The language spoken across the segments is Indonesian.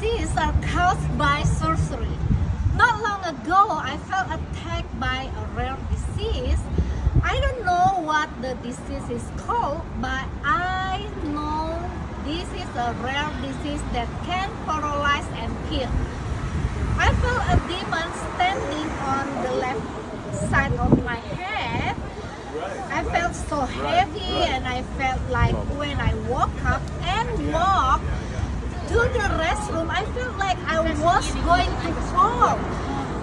diseases are caused by sorcery. Not long ago, I felt attacked by a rare disease. I don't know what the disease is called, but I know this is a rare disease that can paralyze and kill. I felt a demon standing on the left side of my head. I felt so heavy, and I felt like when I woke up and walked to the restroom, I felt like I was going to fall.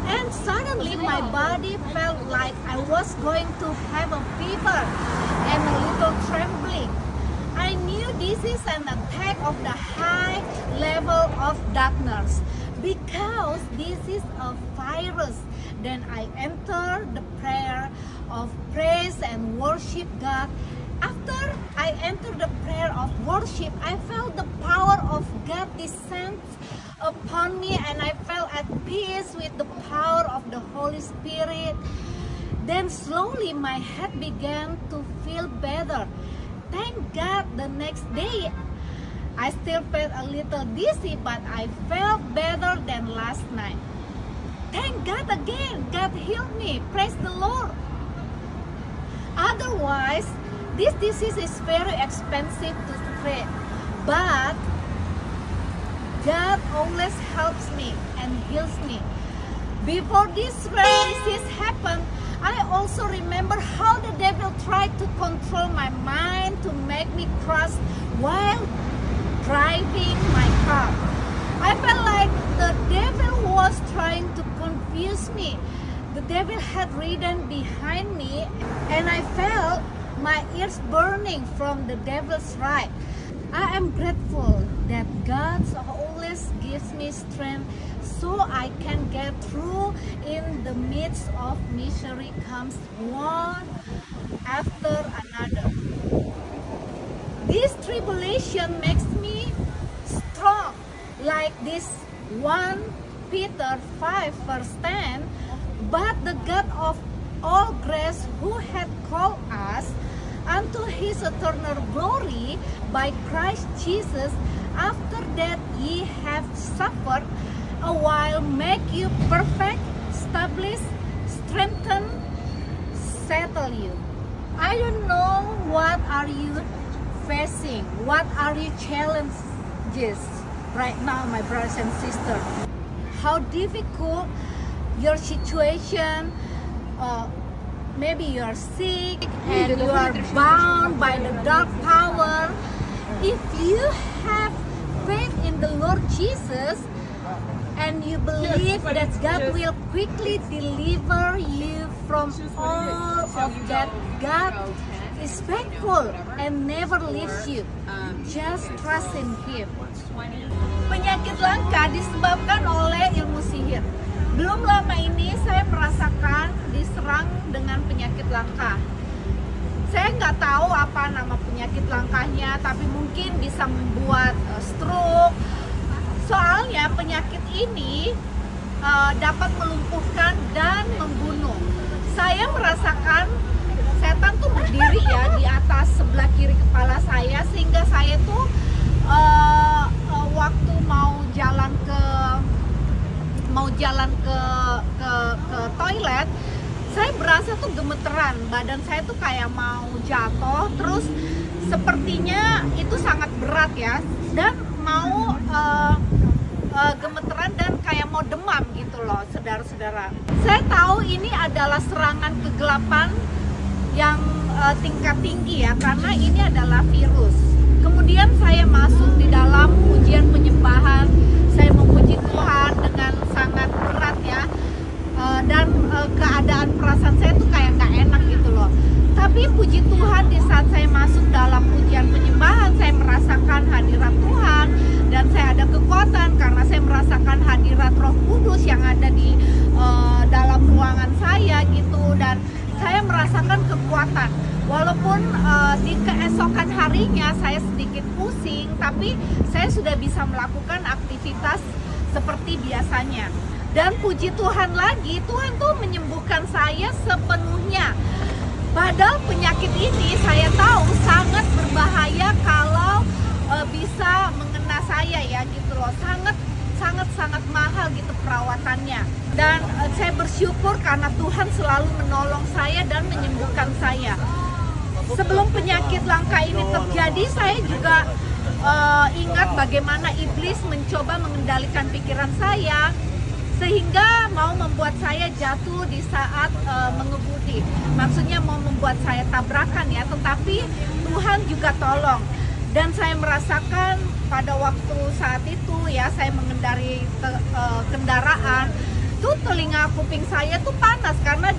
And suddenly my body felt like I was going to have a fever and a little trembling. I knew this is an attack of the high level of darkness because this is a virus. Then I entered the prayer of praise and worship God. After I entered the prayer of worship, I felt the power of God descend upon me, and I felt at peace with the power of the Holy Spirit. Then slowly my head began to feel better. Thank God the next day I still felt a little dizzy, but I felt better than last night. Thank God again, God healed me. Praise the Lord. Otherwise, this disease is very expensive to treat, but God always helps me and heals me. Before this rare disease happened, I also remember how the devil tried to control my mind to make me crash while driving my car. I felt like the devil was trying to confuse me. The devil had ridden behind me, and I felt my ears burning from the devil's ride. I am grateful that God always gives me strength so I can get through in the midst of misery comes one after another. This tribulation makes me strong, like this 1 Peter 5 verse 10. But the God of all grace, who had called us unto his eternal glory by Christ Jesus, after that ye have suffered a while, make you perfect, establish, strengthen, settle you. I don't know what are you facing, what are your challenges right now, my brothers and sisters. How difficult your situation, maybe you are sick and you are bound by the dark power. If you have faith in the Lord Jesus and you believe that God will quickly deliver you from all of that, God is faithful and never leaves you. Just trust in Him. Penyakit langka disebabkan oleh ilmu sihir. Belum lama ini saya merasakan diserang dengan penyakit langka. Saya nggak tahu apa nama penyakit langkanya, tapi mungkin bisa membuat stroke. Soalnya penyakit ini dapat melumpuhkan dan membunuh. Saya merasakan setan tuh berdiri ya di atas sebelah kiri kepala saya, sehingga saya tuh waktu mau jalan ke toilet, saya berasa tuh gemeteran, badan saya tuh kayak mau jatuh, terus sepertinya itu sangat berat ya, dan mau gemeteran dan kayak mau demam gitu loh, saudara-saudara. Saya tahu ini adalah serangan kegelapan yang tingkat tinggi ya, karena ini adalah virus. Kemudian saya masuk di dalam pujian penyembahan, saya memuji Tuhan dengan sangat berat ya, dan keadaan perasaan saya tuh kayak gak enak gitu loh. Tapi puji Tuhan, di saat saya masuk dalam pujian penyembahan, saya merasakan hadirat Tuhan, dan saya ada kekuatan karena saya merasakan hadirat Roh Kudus yang ada di dalam ruangan saya gitu, dan saya merasakan kekuatan. Walaupun di keesokan harinya saya sedikit pusing, tapi saya sudah bisa melakukan aktivitas seperti biasanya. Dan puji Tuhan lagi, Tuhan tuh menyembuhkan saya sepenuhnya. Padahal penyakit ini saya tahu sangat berbahaya kalau bisa mengena saya ya gitu loh. Sangat sangat-sangat mahal gitu perawatannya. Dan saya bersyukur karena Tuhan selalu menolong saya dan menyembuhkan saya. Sebelum penyakit langka ini terjadi, saya juga ingat bagaimana iblis mencoba mengendalikan pikiran saya sehingga mau membuat saya jatuh di saat mengemudi. Maksudnya mau membuat saya tabrakan ya, tetapi Tuhan juga tolong. Dan saya merasakan pada waktu saat itu ya, saya mengendarai kendaraan, tuh telinga kuping saya tuh panas karena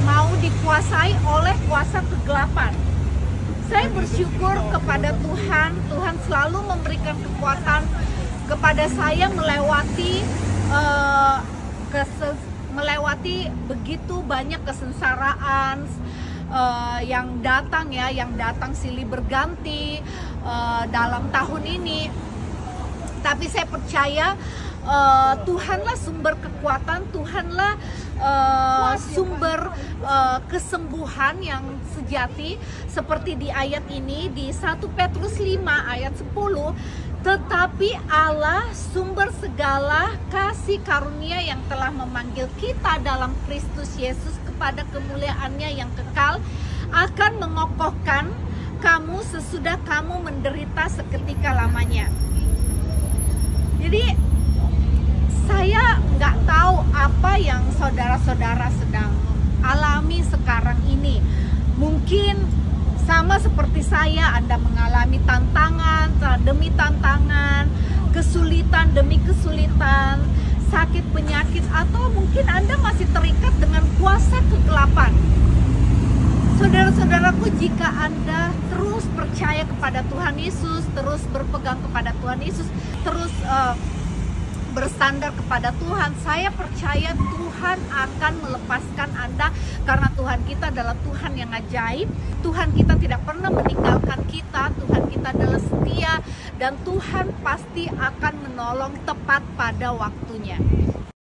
mau dikuasai oleh kuasa kegelapan. Saya bersyukur kepada Tuhan. Tuhan selalu memberikan kekuatan kepada saya melewati begitu banyak kesengsaraan yang datang silih berganti dalam tahun ini. Tapi saya percaya Tuhanlah sumber kekuatan, Tuhanlah sumber kesembuhan yang sejati. Seperti di ayat ini, di 1 Petrus 5 ayat 10, tetapi Allah sumber segala kasih karunia yang telah memanggil kita dalam Kristus Yesus kepada kemuliaannya yang kekal, akan mengokohkan kamu sesudah kamu menderita seketika lamanya. Jadi saya nggak tahu apa yang saudara-saudara sedang alami sekarang ini. Mungkin sama seperti saya, Anda mengalami tantangan demi tantangan, kesulitan demi kesulitan, sakit penyakit, atau mungkin Anda masih terikat dengan kuasa kegelapan. Saudara-saudaraku, jika Anda terus percaya kepada Tuhan Yesus, terus berpegang kepada Tuhan Yesus, terus bersandar kepada Tuhan, saya percaya Tuhan akan melepaskan Anda, karena Tuhan kita adalah Tuhan yang ajaib. Tuhan kita tidak pernah meninggalkan kita, Tuhan kita adalah setia, dan Tuhan pasti akan menolong tepat pada waktunya.